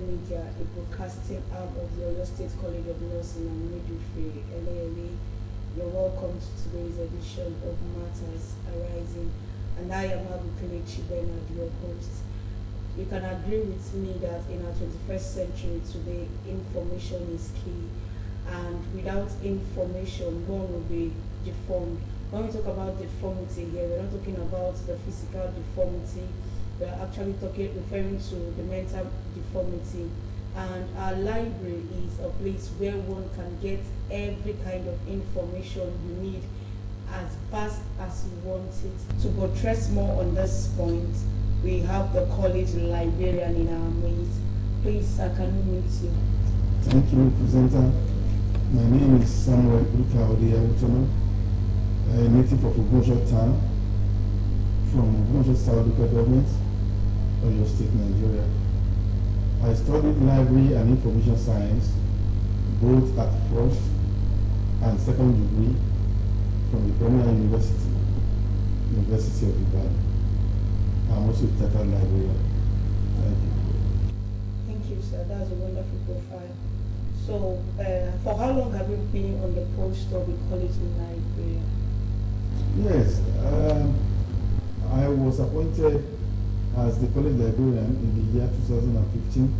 Media, a broadcasting arm of the Oyo State College of Nursing and Midwifery, LALA. You're welcome to today's edition of Matters Arising, and I am Abukele Chibenad, your host. You can agree with me that in our 21st century today, information is key, and without information, one will be deformed. When we talk about deformity here, we're not talking about the physical deformity, we're actually referring to the mental deformity. And our library is a place where one can get every kind of information you need as fast as you want it. To buttress more on this point, we have the college librarian in our midst. Please, sir, can we meet you? Thank you, presenter. My name is Samuel Ukaudi Awutono, a native of Ogbonsho Town, from Ogbonsho South Local Government, Oyo State, Nigeria. I studied library and information science, both at first and second degree, from the Premier University, University of Ibadan. I'm also a chartered librarian. Thank you. Thank you, sir. That's a wonderful profile. So, for how long have you been on the post of the college librarian? Yes, I was appointed as the college librarian in the year 2015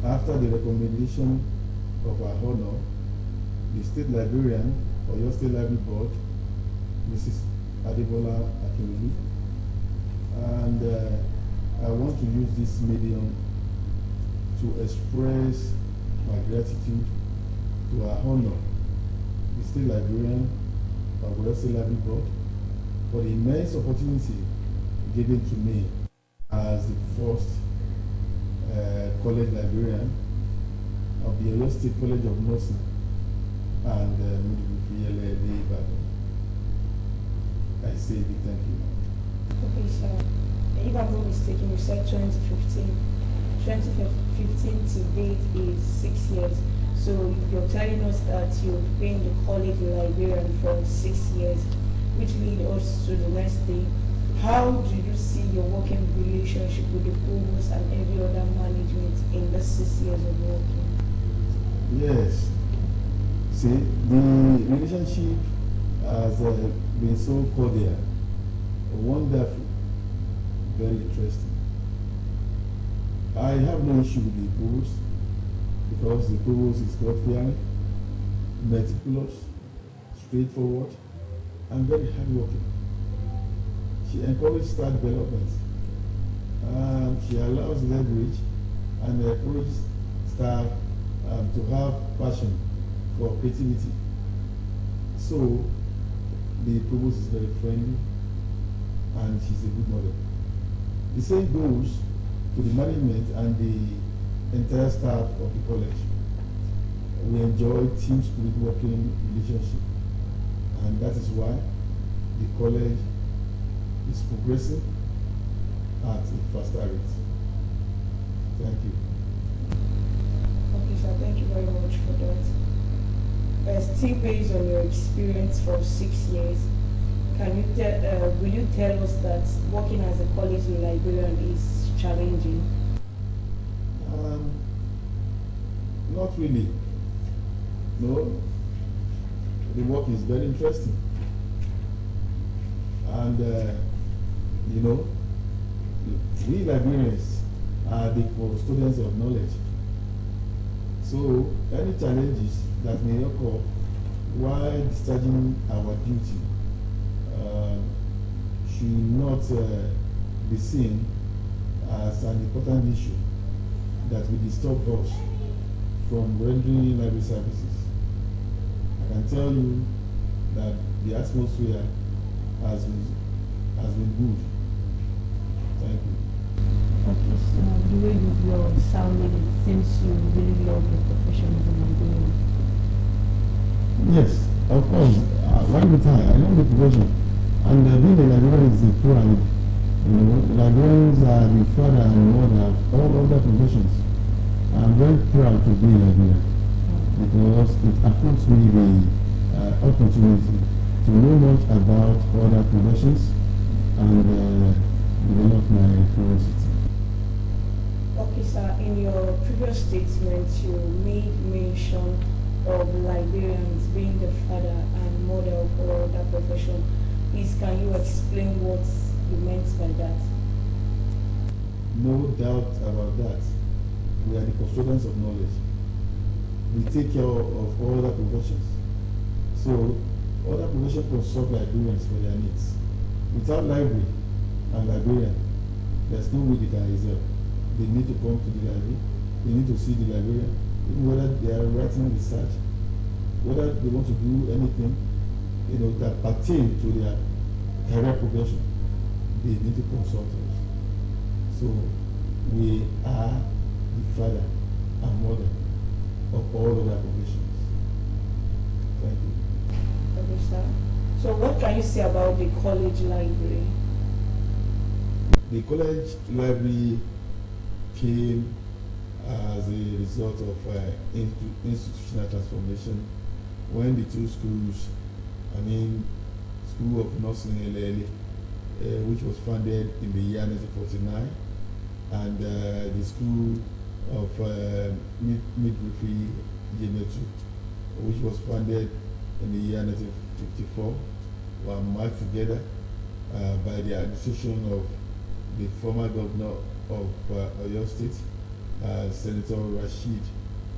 after the recommendation of our honor, the state librarian or your state library board, Mrs. Adebola Akinwumi. And I want to use this medium to express my gratitude to our honor, the state librarian of the state library board, for the immense opportunity given to me as the first college librarian of the Oyo State College of Nursing and Midwifery, LALA. I say a big thank you. Okay, sir. If I'm not mistaken, you said 2015. 2015 to date is 6 years. So you're telling us that you've been the college librarian for 6 years, which leads us to the next thing. How do you see your working relationship with the provost and every other management in the 6 years of working? Yes. See, the relationship has been so cordial, wonderful, very interesting. I have no issue with the provost because the provost is God-fearing, meticulous, straightforward, and very hardworking. She encourages staff development. She allows leverage and encourages staff to have passion for creativity. So the provost is very friendly and she's a good model. The same goes to the management and the entire staff of the college. We enjoy team spirit working relationship, and that is why the college is progressing at a faster rate. Thank you. Okay, sir, thank you very much for that. Still based on your experience for 6 years, will you tell us that working as a college librarian is challenging? Not really. No. The work is very interesting. And you know, we librarians are the custodians of knowledge. So any challenges that may occur while discharging our duty should not be seen as an important issue that will disturb us from rendering library services. I can tell you that the atmosphere has been good. Thank you. Okay, so the way you're sounding, it seems you really love the professionalism and doing. Yes, of course. Why would I love the profession. And being a librarian is a pride. You know, librarians are the father and mother of all other professions. I'm very proud to be a librarian because it affords me the opportunity to know much about other professions and develop my curiosity. Okay, sir. In your previous statement, you made mention of librarians being the father and mother of all that profession. Please, can you explain what you meant by that? No doubt about that. We are the custodians of knowledge. We take care of all the professions. So, other professions consult librarians for their needs. Without library and librarian, there's no way they can excel. They need to come to the library, they need to see the librarian, even whether they are writing research, whether they want to do anything, that pertain to their career progression, they need to consult us. So we are the father and mother of all other professions. Thank you. Okay, sir. So what can you say about the college library? The college library came as a result of institutional transformation when the two schools, School of Nursing LL, which was founded in the year 1949, and the School of Midwifery Geometry, which was founded in the year 1954, were merged together by the administration of the former governor of Oyo State, Senator Rashid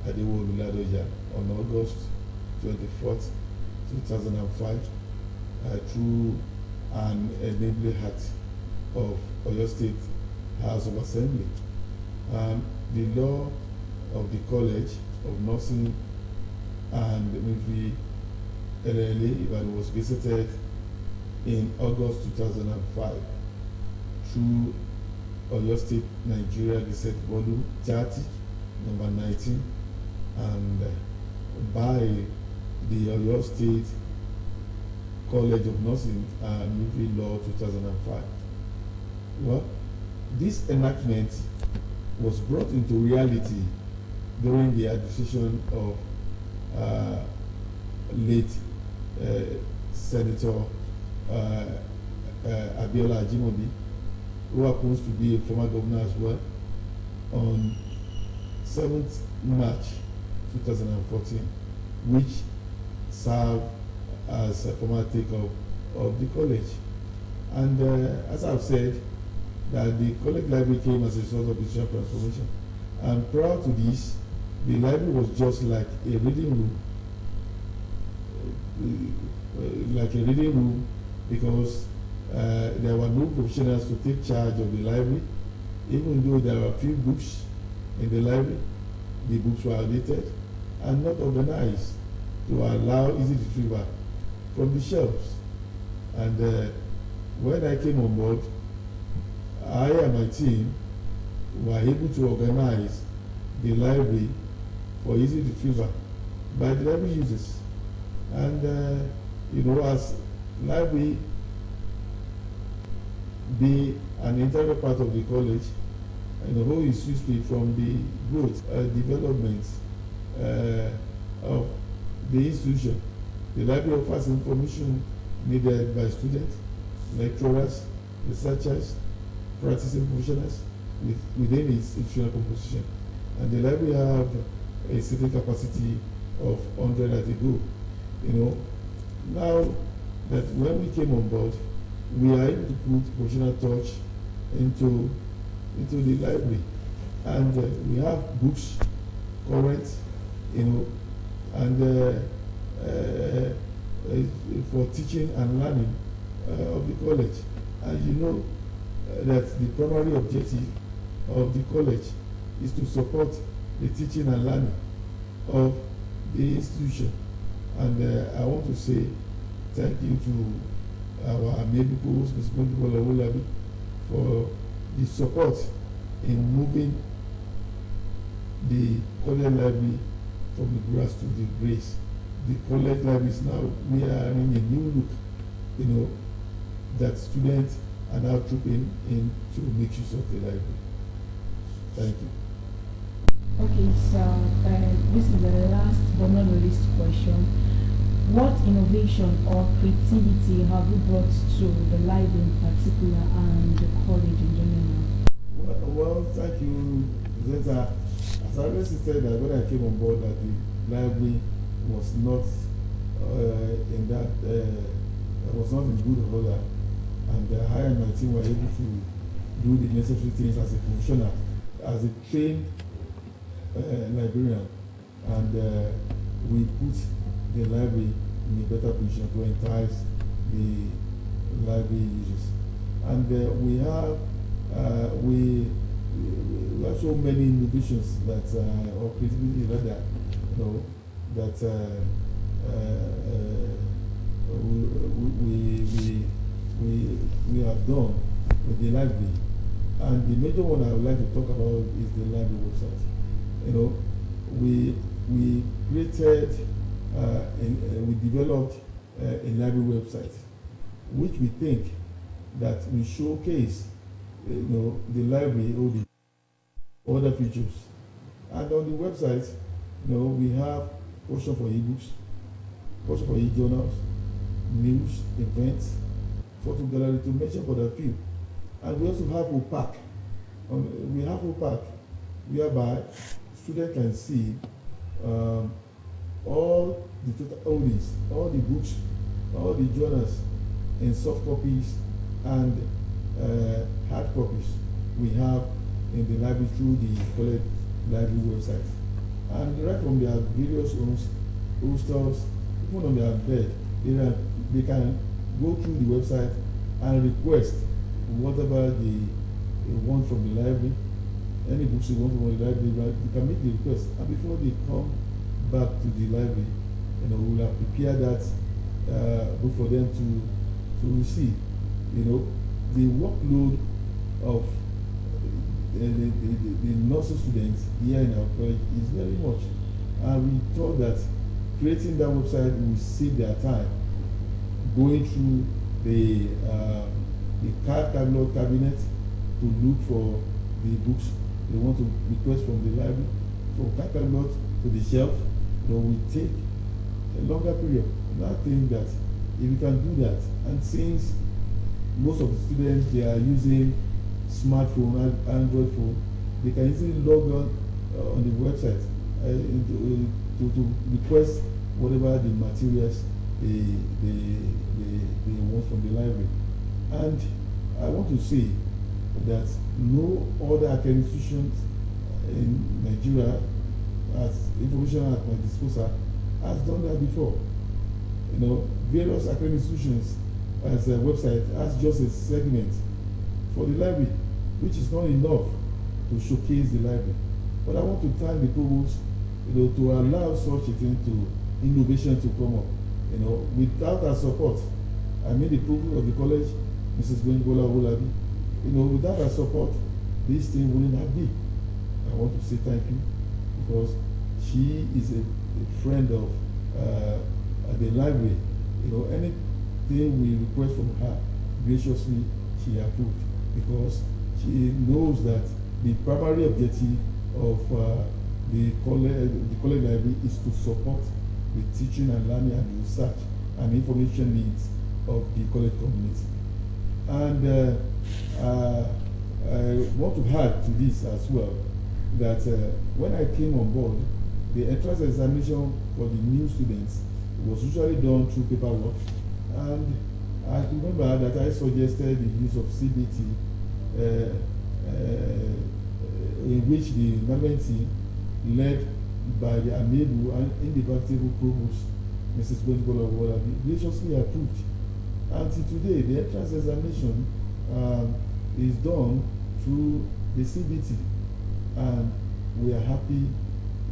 Adewolu Ladoja, on August 24th, 2005, through an enabling act of Oyo State House of Assembly. The law of the College of Nursing and Midwifery LLA was gazetted in August 2005 through Oyo State Nigeria Gazette Volume 30, number 19, and by the Oyo State College of Nursing and Midwifery Law 2005. Well, this enactment was brought into reality during the administration of late Senator Abiola Ajimobi, who happens to be a former governor as well, on 7th March 2014, which served as a former take-up of the college. And as I've said, that the college library came as a result of the transformation. And prior to this, the library was just like a reading room, because there were no professionals to take charge of the library. Even though there were few books in the library, the books were outdated and not organized to allow easy retrieval from the shelves. And when I came on board, I and my team were able to organize the library for easy retrieval by the library users. And as library be an integral part of the college, who is useful from the growth development of the institution. The library offers information needed by students, lecturers, researchers, practicing professionals within its institutional composition. And the library have a sitting capacity of 100 at a go. Now that when we came on board, we are able to put professional touch into the library, and we have books current, and for teaching and learning of the college. And that the primary objective of the college is to support the teaching and learning of the institution. And I want to say thank you to our amiable host, Ms. Bondibola Olabi, for the support in moving the college library from the grass to the grace. The college library is now wearing a new look, that students are now trooping in to make use of the library. Thank you. Okay, so this is the last but not the least question. What innovation or creativity have you brought to the library in particular and the college in general? Well, thank you Since as I always said that when I came on board that the library was not in that was not in good order, and I and my team were able to do the necessary things as a professional, as a trained librarian, and we put the library in a better position to entice the library users. And we have so many innovations that or creativity rather, you know, that we have done with the library. And the major one I would like to talk about is the library website. You know, we created we developed a library website, which we think that we showcase, you know, the library or the other features. And on the website, you know, we have portion for ebooks, portion for e-journals, news, events, photo gallery, to mention for the few. And we also have a pack. We have a pack whereby students can see all the total holdings, all the books, all the journals in soft copies and hard copies we have in the library through the college library website. And right from their various hostels, even on their bed, they can go through the website and request whatever they want from the library, any books you want from the library, you can make the request. And before they come back to the library, you know, we will have prepared that book for them to receive. You know, the workload of the nursing students here in our college is very much, and we thought that creating that website will save their time going through the card catalog cabinet to look for the books they want to request from the library, from card catalog to the shelf. You know, we take a longer period. And I think that if we can do that, and since most of the students they are using smartphone, Android phone, they can easily log on the website to request whatever the materials they want from the library. And I want to say that no other academic institutions in Nigeria, as information at my disposal, has done that before. You know, various academic institutions as a website has just a segment for the library, which is not enough to showcase the library. But I want to thank the provost, you know, to allow such a thing to innovation to come up. You know, without our support, I mean the provost of the college, Mrs. Bengola Olabi, you know, without our support, this thing wouldn't have been. I want to say thank you, because she is a friend of the library. You know, anything we request from her, graciously she approved, because she knows that the primary objective of the college library is to support the teaching and learning and research and information needs of the college community. And I want to add to this as well that when I came on board, the entrance examination for the new students was usually done through paperwork. And I remember that I suggested the use of CBT, in which the management team, led by the amiable and indefatigable provost, Mrs. Bengola Wolabi, graciously approved. Until today, the entrance examination is done through the CBT, and we are happy,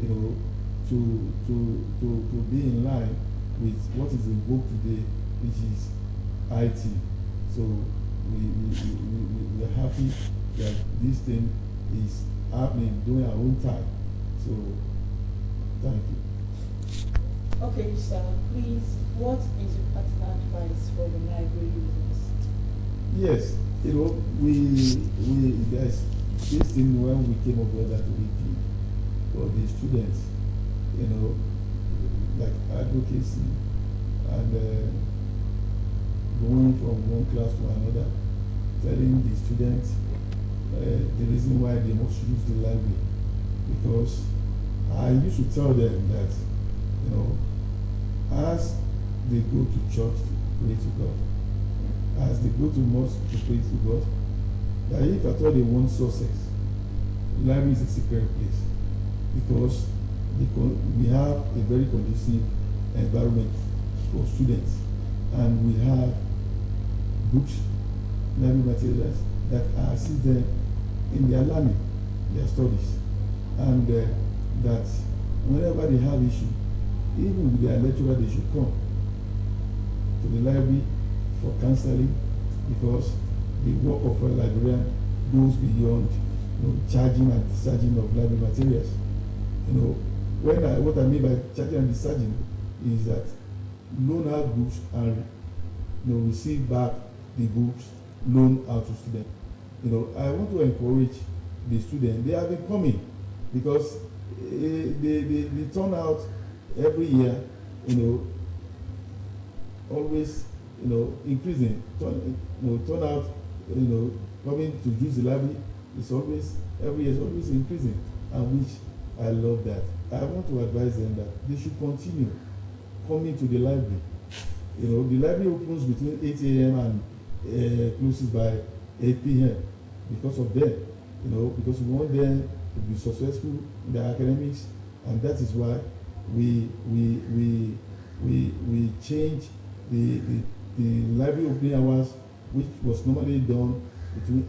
you know, to be in line with what is in vogue today, which is IT. So we are happy that this thing is happening during our own time. So thank you. Okay, sir, please, what is your personal advice for the library users? Yes, you know, there's this thing when we came up with that we did for the students, you know, like advocacy and going from one class to another, telling the students the reason why they must use the library. because I used to tell them that, you know, as they go to church to pray to God, as they go to mosque to pray to God, that if at all they want success, library is a secret place, because we have a very conducive environment for students, and we have books, learning materials that assist them in their learning, their studies, and that whenever they have issue, even with their lecturer, they should come to the library for counseling, because the work of a librarian goes beyond, you know, charging and discharging of library materials. You know, what I mean by charging and discharging is that loan out books and, you know, receive back the books loaned out to students. You know, I want to encourage the students. They have been coming because they turn out every year, you know, always, you know, increasing. Turn out, you know, coming to use the library is always, every year is always increasing, and which I love that. I want to advise them that they should continue coming to the library. You know, the library opens between 8 a.m. and closes by 8 p.m. because of them. You know, because we want them to be successful in their academics, and that is why we change the library opening hours, which was normally done between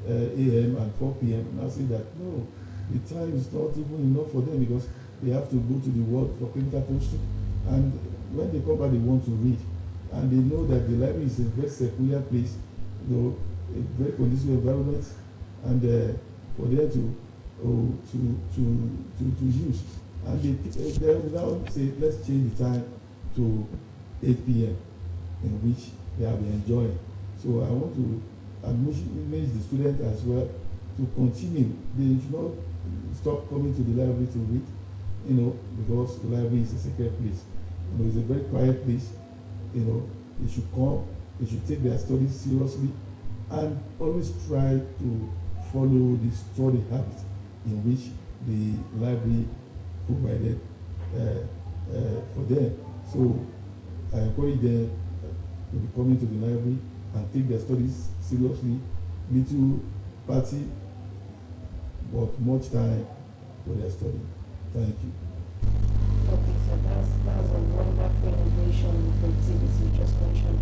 8 a.m. and 4 p.m. Now say that no, the time is not even enough for them, because they have to go to the world for clinical posting, and when they come back they want to read, and they know that the library is a very secure place, you know, a very conducive environment, and for them to use, and they now say let's change the time to 8 p.m. in which they have been enjoying. So I want to admonish the students as well to continue. They should not stop coming to the library to read, you know, because the library is a sacred place. You know, it's a very quiet place. You know, they should come, they should take their studies seriously, and always try to follow the study habit in which the library provided for them. So I encourage them to be coming to the library and take their studies seriously. Little party, but much time for their study. Thank you. Okay, so that's a wonderful innovation and activity you just mentioned.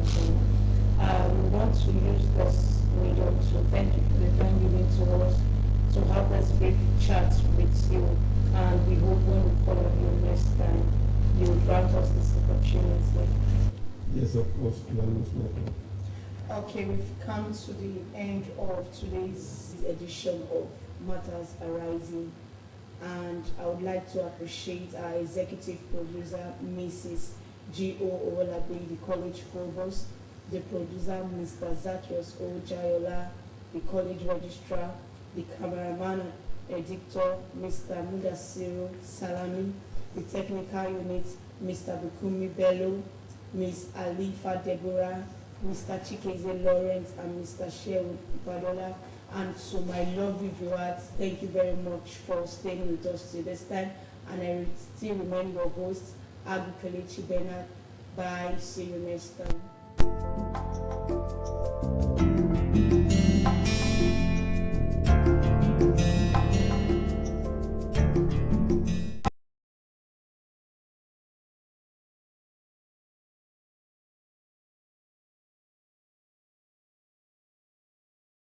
We want to use this medium to thank you for the time given to us to have this brief chat with you, and we hope when we call on you next time, you will grant us this opportunity. Yes, of course, you are most welcome. Okay, we've come to the end of today's edition of Matters Arising, and I would like to appreciate our executive producer, Mrs. G.O. Owolabi, the college provost, the producer, Mr. Zacchaeus O. Jayola, the college registrar, the cameraman and editor, Mr. Mudasiru Salami, the technical unit, Mr. Bukumi Bello, Ms. Alifa Deborah, Mr. Chikeze Lawrence, and Mr. Sherwood Badola. And to my lovely viewers, thank you very much for staying with us till this time. And I still remain your host, Abu Kelechi Bernard. Bye. See you next time.